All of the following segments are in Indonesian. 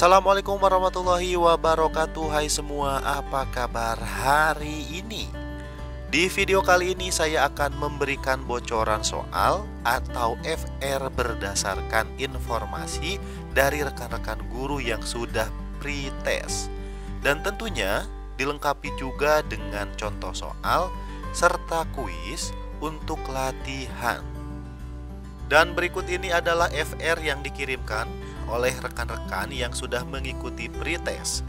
Assalamualaikum warahmatullahi wabarakatuh. Hai semua, apa kabar hari ini? Di video kali ini saya akan memberikan bocoran soal atau FR berdasarkan informasi dari rekan-rekan guru yang sudah pretest. Dan tentunya dilengkapi juga dengan contoh soal serta kuis untuk latihan. Dan berikut ini adalah FR yang dikirimkan oleh rekan-rekan yang sudah mengikuti pretest.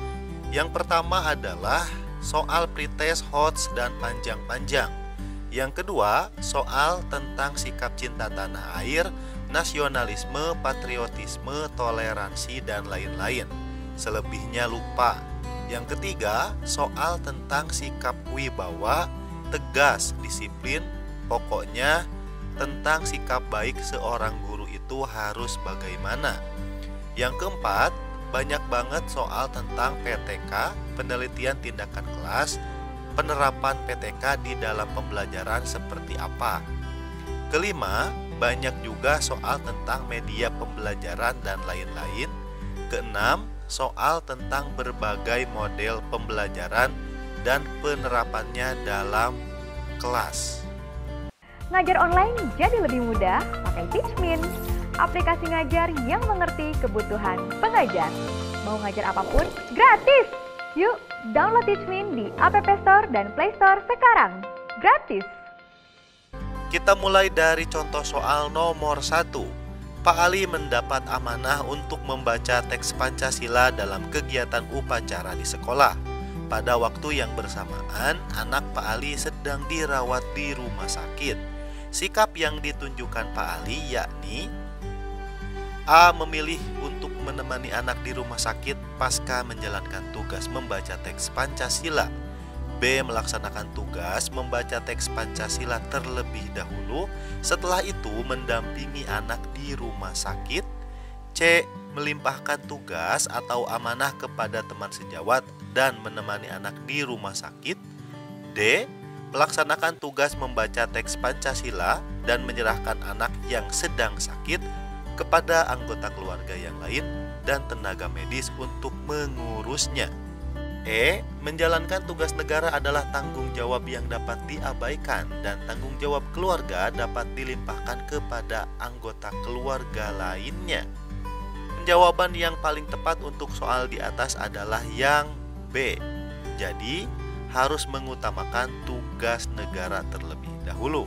Yang pertama adalah soal pretest HOTS dan panjang-panjang. Yang kedua, soal tentang sikap cinta tanah air, nasionalisme, patriotisme, toleransi, dan lain-lain. Selebihnya lupa. Yang ketiga, soal tentang sikap wibawa, tegas, disiplin, pokoknya tentang sikap baik seorang guru itu harus bagaimana. Yang keempat, banyak banget soal tentang PTK, penelitian tindakan kelas, penerapan PTK di dalam pembelajaran seperti apa. Kelima, banyak juga soal tentang media pembelajaran dan lain-lain. Keenam, soal tentang berbagai model pembelajaran dan penerapannya dalam kelas. Ngajar online jadi lebih mudah pakai Teachmin. Aplikasi ngajar yang mengerti kebutuhan pengajar. Mau ngajar apapun, gratis! Yuk, download Teachmin di App Store dan Play Store sekarang. Gratis! Kita mulai dari contoh soal nomor 1. Pak Ali mendapat amanah untuk membaca teks Pancasila dalam kegiatan upacara di sekolah. Pada waktu yang bersamaan, anak Pak Ali sedang dirawat di rumah sakit. Sikap yang ditunjukkan Pak Ali yakni A. Memilih untuk menemani anak di rumah sakit pasca menjalankan tugas membaca teks Pancasila. B. Melaksanakan tugas membaca teks Pancasila terlebih dahulu, setelah itu mendampingi anak di rumah sakit. C. Melimpahkan tugas atau amanah kepada teman sejawat dan menemani anak di rumah sakit. D. Melaksanakan tugas membaca teks Pancasila dan menyerahkan anak yang sedang sakit kepada anggota keluarga yang lain dan tenaga medis untuk mengurusnya. E. Menjalankan tugas negara adalah tanggung jawab yang dapat diabaikan dan tanggung jawab keluarga dapat dilimpahkan kepada anggota keluarga lainnya. Jawaban yang paling tepat untuk soal di atas adalah yang B. Jadi, harus mengutamakan tugas negara terlebih dahulu.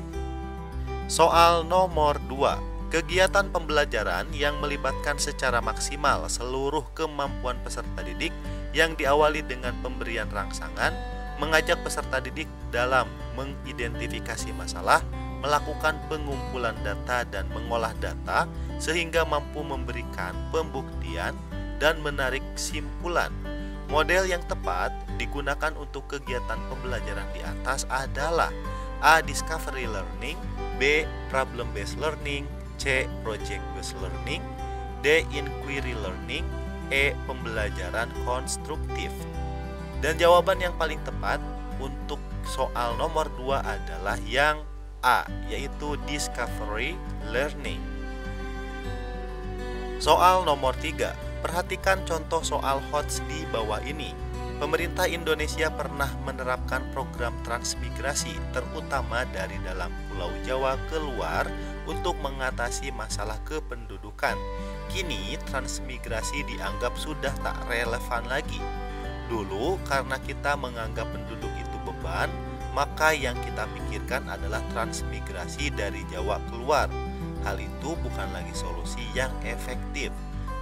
Soal nomor 2. Kegiatan pembelajaran yang melibatkan secara maksimal seluruh kemampuan peserta didik yang diawali dengan pemberian rangsangan, mengajak peserta didik dalam mengidentifikasi masalah, melakukan pengumpulan data dan mengolah data sehingga mampu memberikan pembuktian dan menarik kesimpulan. Model yang tepat digunakan untuk kegiatan pembelajaran di atas adalah A. Discovery learning, B. Problem based learning, C. Project based learning, D. Inquiry learning, E. Pembelajaran konstruktif. Dan jawaban yang paling tepat untuk soal nomor 2 adalah yang A, yaitu Discovery learning. Soal nomor 3. Perhatikan contoh soal HOTS di bawah ini. Pemerintah Indonesia pernah menerapkan program transmigrasi terutama dari dalam Pulau Jawa keluar untuk mengatasi masalah kependudukan. Kini transmigrasi dianggap sudah tak relevan lagi. Dulu karena kita menganggap penduduk itu beban, maka yang kita pikirkan adalah transmigrasi dari Jawa keluar. Hal itu bukan lagi solusi yang efektif,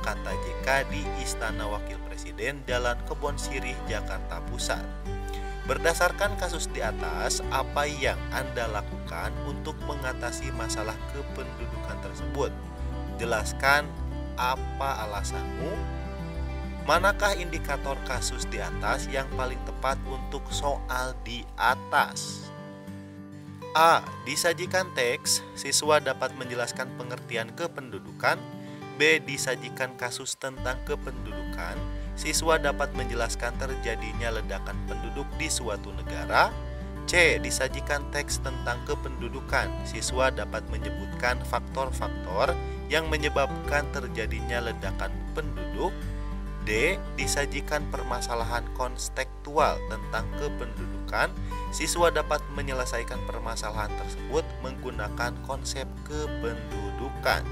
kata JK di Istana Wakil Presiden Jalan Kebon Sirih, Jakarta Pusat. Berdasarkan kasus di atas, apa yang Anda lakukan untuk mengatasi masalah kependudukan tersebut? Jelaskan apa alasanmu? Manakah indikator kasus di atas yang paling tepat untuk soal di atas? A. Disajikan teks, siswa dapat menjelaskan pengertian kependudukan. B. Disajikan kasus tentang kependudukan, siswa dapat menjelaskan terjadinya ledakan penduduk di suatu negara. C. Disajikan teks tentang kependudukan, siswa dapat menyebutkan faktor-faktor yang menyebabkan terjadinya ledakan penduduk. D. Disajikan permasalahan konstekstual tentang kependudukan. Siswa dapat menyelesaikan permasalahan tersebut menggunakan konsep kependudukan.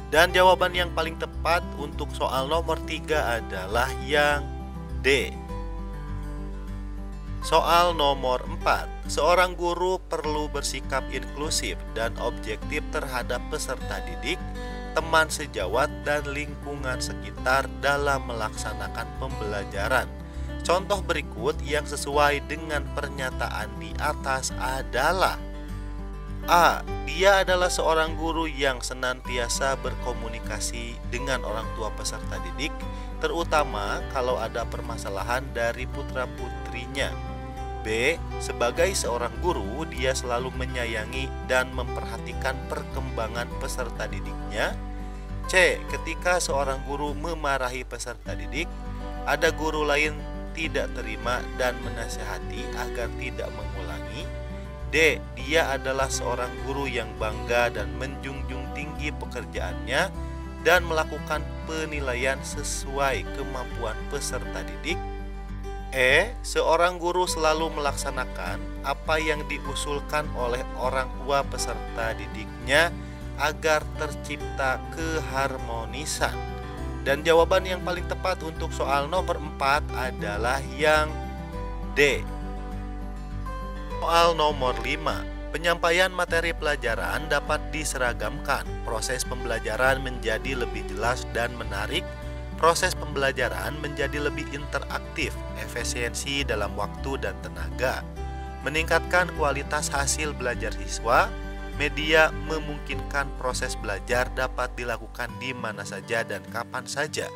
Dan jawaban yang paling tepat untuk soal nomor 3 adalah yang D. Soal nomor 4. Seorang guru perlu bersikap inklusif dan objektif terhadap peserta didik, teman sejawat, dan lingkungan sekitar dalam melaksanakan pembelajaran. Contoh berikut yang sesuai dengan pernyataan di atas adalah: A. Dia adalah seorang guru yang senantiasa berkomunikasi dengan orang tua peserta didik, terutama kalau ada permasalahan dari putra-putrinya. B. Sebagai seorang guru, dia selalu menyayangi dan memperhatikan perkembangan peserta didiknya. C. Ketika seorang guru memarahi peserta didik, ada guru lain tidak terima dan menasihati agar tidak mengulangi. D. Dia adalah seorang guru yang bangga dan menjunjung tinggi pekerjaannya dan melakukan penilaian sesuai kemampuan peserta didik. E. Seorang guru selalu melaksanakan apa yang diusulkan oleh orang tua peserta didiknya agar tercipta keharmonisan. Dan jawaban yang paling tepat untuk soal nomor 4 adalah yang D. Soal nomor 5. Penyampaian materi pelajaran dapat diseragamkan. Proses pembelajaran menjadi lebih jelas dan menarik. Proses pembelajaran menjadi lebih interaktif, efisiensi dalam waktu dan tenaga. Meningkatkan kualitas hasil belajar siswa. Media memungkinkan proses belajar dapat dilakukan di mana saja dan kapan saja.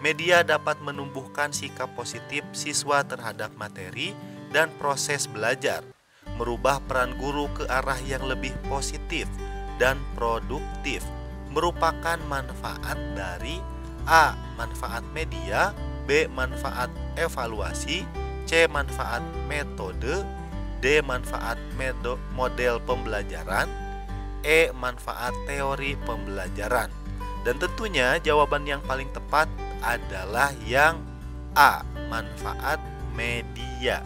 Media dapat menumbuhkan sikap positif siswa terhadap materi dan proses belajar, merubah peran guru ke arah yang lebih positif dan produktif, merupakan manfaat dari A. Manfaat media, B. Manfaat evaluasi, C. Manfaat metode, D. Manfaat model pembelajaran, E. Manfaat teori pembelajaran. Dan tentunya jawaban yang paling tepat adalah yang A. Manfaat media.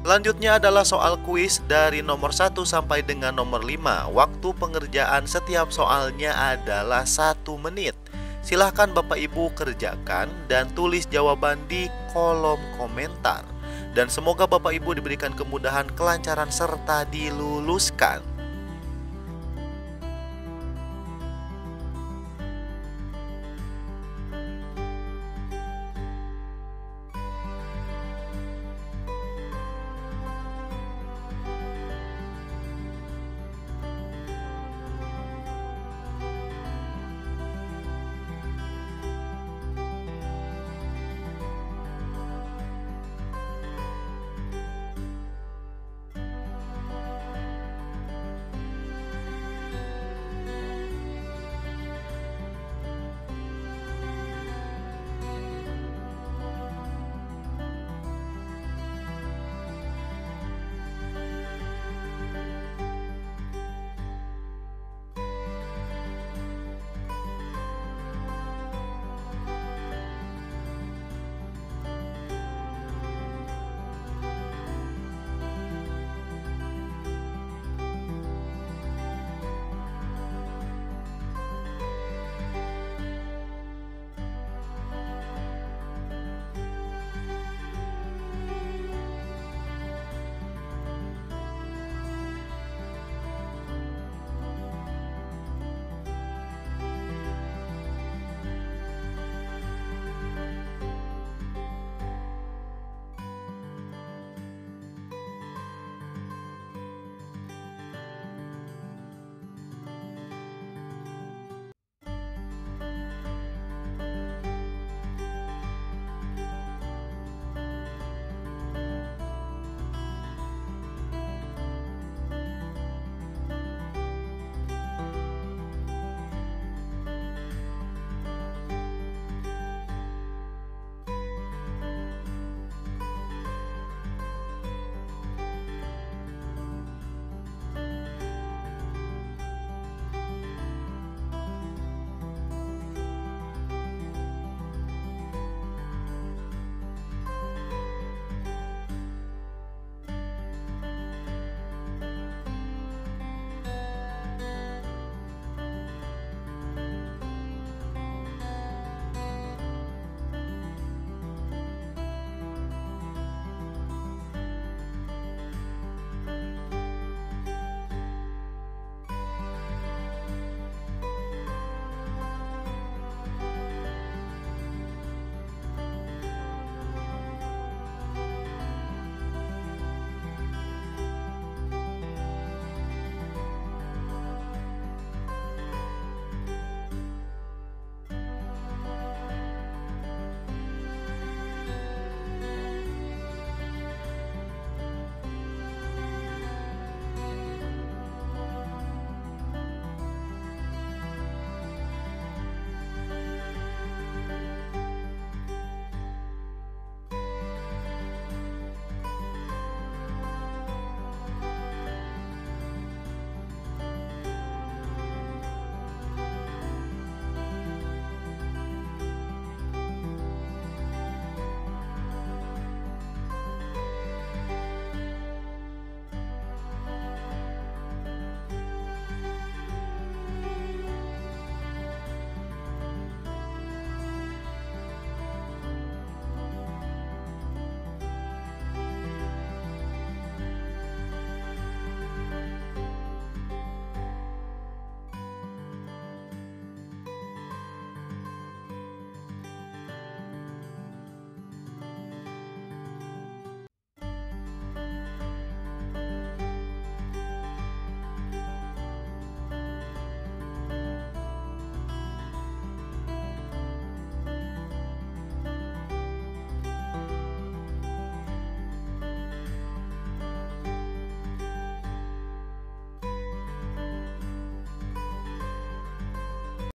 Selanjutnya adalah soal kuis dari nomor 1 sampai dengan nomor 5. Waktu pengerjaan setiap soalnya adalah 1 menit. Silahkan Bapak Ibu kerjakan dan tulis jawaban di kolom komentar. Dan semoga Bapak Ibu diberikan kemudahan, kelancaran, serta diluluskan.